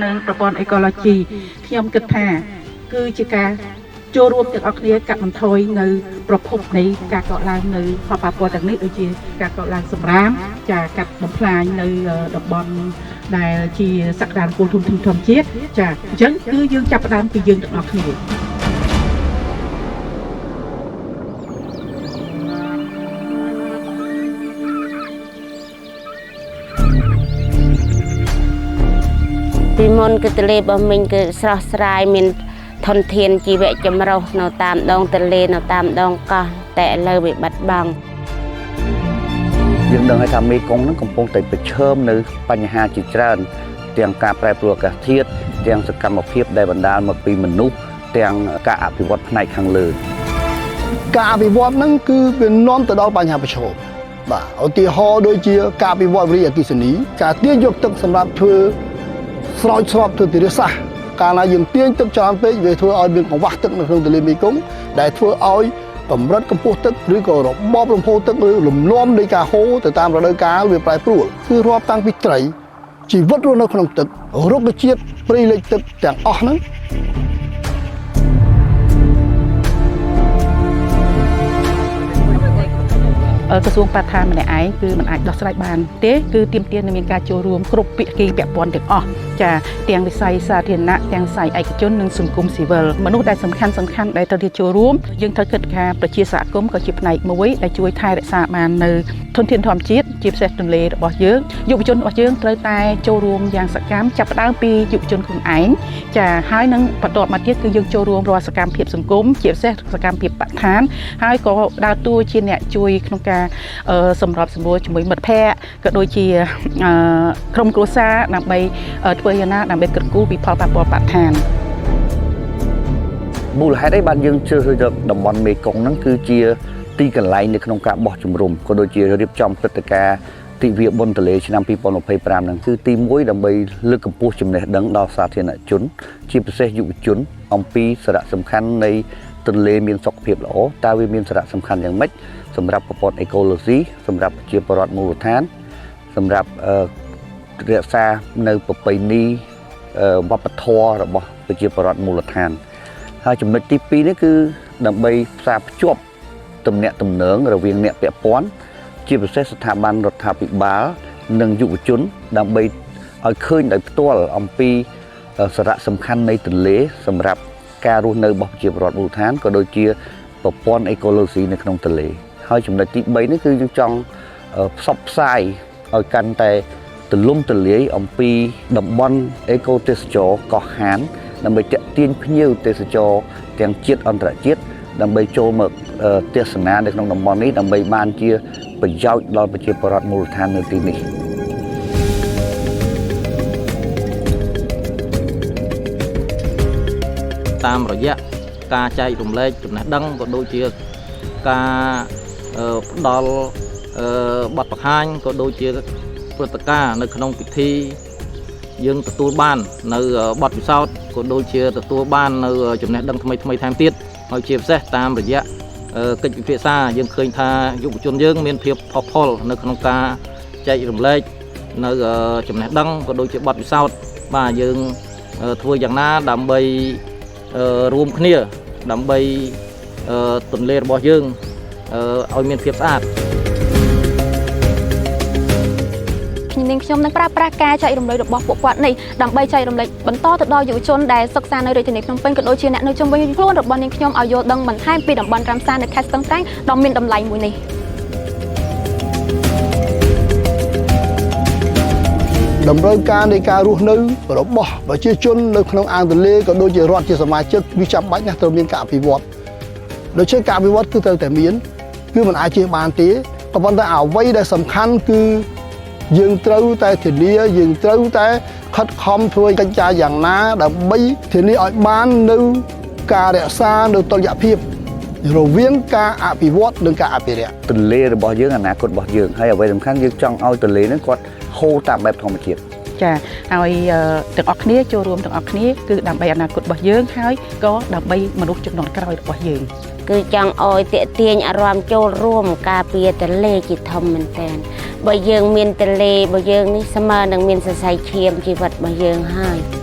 នៅប្រព័ន្ធអេកូឡូជីខ្ញុំគិតថាគឺជាការចូលរួមទាំងអស់គ្នាកាត់បន្ថយនៅប្រភពនៃការកកឡើងនៅផលប៉ះពាល់ទាំងនេះដូចជាការកកឡើងសម្រាមចាកាត់បំផ្លាញនៅតំបន់ដែលជាសក្តានុពលធនធានធម្មជាតិចាអញ្ចឹងគឺយើងចាប់ផ្ដើមពីយើងទាំងអស់គ្នាពីមុនគឺទន្លេរបស់មីងគឺស្រស់ស្រាយមានធនធានជីវៈចម្រុះនៅតាមដងទន្លេនៅតាមដងកោះតែឥឡូវវាបាត់បង់យើងដឹងថាមេគង្គនឹងកំពុងតែប្រឈមនៅបញ្ហាជាច្រើនទាំងការប្រែប្រួលអាកាសធាតុទាំងសកម្មភាពដែលបណ្ដាលមកពីមនុស្សទាំងការអភិវឌ្ឍផ្នែកខាងលើការអភិវឌ្ឍហ្នឹងគឺវានាំទៅដល់បញ្ហាប្រឈមបាទឧទាហរណ៍ដូចជាការអភិវឌ្ឍវិរិយអគ្គិសនីការទាញយកទឹកសម្រាប់ធ្វើស្រោចស្រពធ្វើធារាសាស្ត្រកាលណាយើងទាញទឹកច្រើនពេកវាធ្វើឲ្យមានកង្វះទឹកនៅក្នុងទន្លេមេគង្គដែលធ្វើឲ្យកម្រិតកម្ពស់ទឹកឬក៏របបលំហូរទឹកឬលំនាំនៃការហូរទៅតាមរដូវកាលវាប្រែប្រួលគឺរាប់តាំងពីត្រីជីវិតរស់នៅក្នុងទឹករុក្ខជាតិព្រៃលិចទឹកទាំងអស់ហ្នឹងក្រសួងបរិស្ថានម្នាក់ឯងគឺមិនអាចដោះស្រាយបានទេគឺទាមទារនឹងមានការចូលរួមគ្រប់ភាគីពាក់ព័ន្ធទាំងអស់ចាទាំងវិស័យសាធារណៈទាំងវិស័យឯកជននិងសង្គមស៊ីវិលមនុស្សដែលសំខាន់ដែលត្រូវចូលរួមយើងត្រូវគិតថាប្រជាសហគមន៍ក៏ជាផ្នែកមួយដែលជួយថែរក្សាបាននៅធនធានធម្មជាតិជាពិសេសទន្លេរបស់យើងយុវជនរបស់យើងត្រូវតែចូលរួមយ៉ាងសកម្មចាប់ផ្ដើមពីយុវជនខ្លួនឯងចាហើយនឹងបន្តមកទៀតគឺយើងចូលរួមរាល់សកម្មភាពសង្គមជាពិសេសសកម្មភាពបរិស្ថានហើយក៏ដើរតួជាអ្នកជួយក្នុងការសម្របសម្រួលជាមួយមិត្តភ័ក្តិក៏ដូចជាក្រុមគ្រួសារដើម្បីធ្វើយ៉ាងណាដើម្បីក្រគូពីផលប៉ះពាល់បរិស្ថានមូលហេតុអីបានយើងជ្រើសរើសយកតំបន់មេគង្គហ្នឹងគឺជាទីកន្លែងនៅក្នុងការបោះជំរំក៏ដូចជារៀបចំព្រឹត្តិការណ៍ទិវាបុណ្យទន្លេឆ្នាំ2025ហ្នឹងគឺទី1ដើម្បីលើកកម្ពស់ចំណេះដឹងដល់សាធារណជនជាពិសេសយុវជនអំពីសារៈសំខាន់នៃទន្លេមានសុខភាពល្អតើវាមានសារៈសំខាន់យ៉ាងម៉េចសម្រាប់ប្រព័ន្ធអេកូឡូស៊ីសម្រាប់ប្រជាពលរដ្ឋមូលដ្ឋានសម្រាប់រក្សានៅប្រពៃណីវប្បធម៌របស់ប្រជាពលរដ្ឋមូលដ្ឋានហើយចំណុចទី2នេះគឺដើម្បីផ្សារភ្ជាប់ទំនាក់ទំនងរវាងអ្នកពាក់ព័ន្ធជាពិសេសស្ថាប័នរដ្ឋាភិបាលនិងយុវជនដើម្បីឲ្យឃើញដោយផ្ទាល់អំពីសារៈសំខាន់នៃទន្លេសម្រាប់ការរស់នៅរបស់ប្រជាពលរដ្ឋមូលដ្ឋានក៏ដូចជាប្រព័ន្ធអេកូឡូស៊ីនៅក្នុងទន្លេហើយចំណុចទី3នេះគឺយើងចង់ផ្សព្វផ្សាយឲ្យកាន់តែទូលំទូលាយអំពីតំបន់អេកូទេសចរកោះហានដើម្បីទាក់ទាញភ្ញៀវទេសចរទាំងជាតិអន្តរជាតិដើម្បីចូលមកទេសនានៅក្នុងតំបន់នេះដើម្បីបានជាប្រយោជន៍ដល់ប្រជាពលរដ្ឋមូលដ្ឋាននៅទីនេះតាមរយៈការចែករំលែកចំណេះដឹងក៏ដូចជាការផ្ដល់បទបង្ហាញក៏ដូចជាព្រឹត្តិការណ៍នៅក្នុងពិធីយើងទទួលបាននៅបទពិសោធន៍ក៏ដូចជាទទួលបាននៅចំណេះដឹងថ្មីថែមទៀតហើយជាពិសេសតាមរយៈកិច្ចពិភាក្សាយើងឃើញថាយុវជនយើងមានភាពផុសផុលនៅក្នុងការចែករំលែកនៅចំណេះដឹងក៏ដូចជាបទពិសោធន៍បាទយើងធ្វើយ៉ាងណាដើម្បីរួមគ្នាដើម្បីទន្លេរបស់យើងឲ្យមានភាពស្អាតខ្ញុំនឹងប្រើប្រាស់ការចែករំលែករបស់ពួកគាត់នេះដើម្បីចែករំលែកបន្តទៅដល់យុវជនដែលសិក្សានៅរាជធានីភ្នំពេញក៏ដូចជាអ្នកនៅជុំវិញខ្លួនរបស់នាងខ្ញុំឲ្យយល់ដឹងបន្ថែមពីតំបន់រ៉ាំសាននៅខេត្តស្ទឹងត្រែងដ៏មានតម្លៃមួយនេះតម្រូវការនៃការរស់នៅរបស់ប្រជាជននៅក្នុងអាងទន្លេក៏ដូចជារដ្ឋជាសមាជិកវាចាំបាច់ណាស់ត្រូវមានការអភិវឌ្ឍដូច្នេះការអភិវឌ្ឍគឺត្រូវតែមានគឺមិនអាចជៀសបានទេក៏ប៉ុន្តែអ្វីដែលសំខាន់គឺយើងត្រូវតែធានាយើងត្រូវតែខិតខំធ្វើកិច្ចការយ៉ាងណាដើម្បីធានាឲ្យបាននៅការរក្សានៅតុល្យភាពរវាងការអភិវឌ្ឍនិងការអភិរក្សទន្លេរបស់យើងអនាគតរបស់យើងហើយអ្វីសំខាន់យើងចង់ឲ្យទន្លេហ្នឹងគាត់ហូរតាមបែបធម្មជាតិចាឲ្យទាំងអស់គ្នាចូលរួមទាំងអស់គ្នាគឺដើម្បីអនាគតរបស់យើងហើយក៏ដើម្បីមនុស្សជំនាន់ក្រោយរបស់យើងគឺចង់ឲ្យទាក់ទាញអារម្មណ៍ចូលរួមការពារទន្លេជាធំមែនទែនបើយើងមានទន្លេបើយើងនេះស្មើនឹងមានសរសៃឈាមជីវិតរបស់យើងហើយ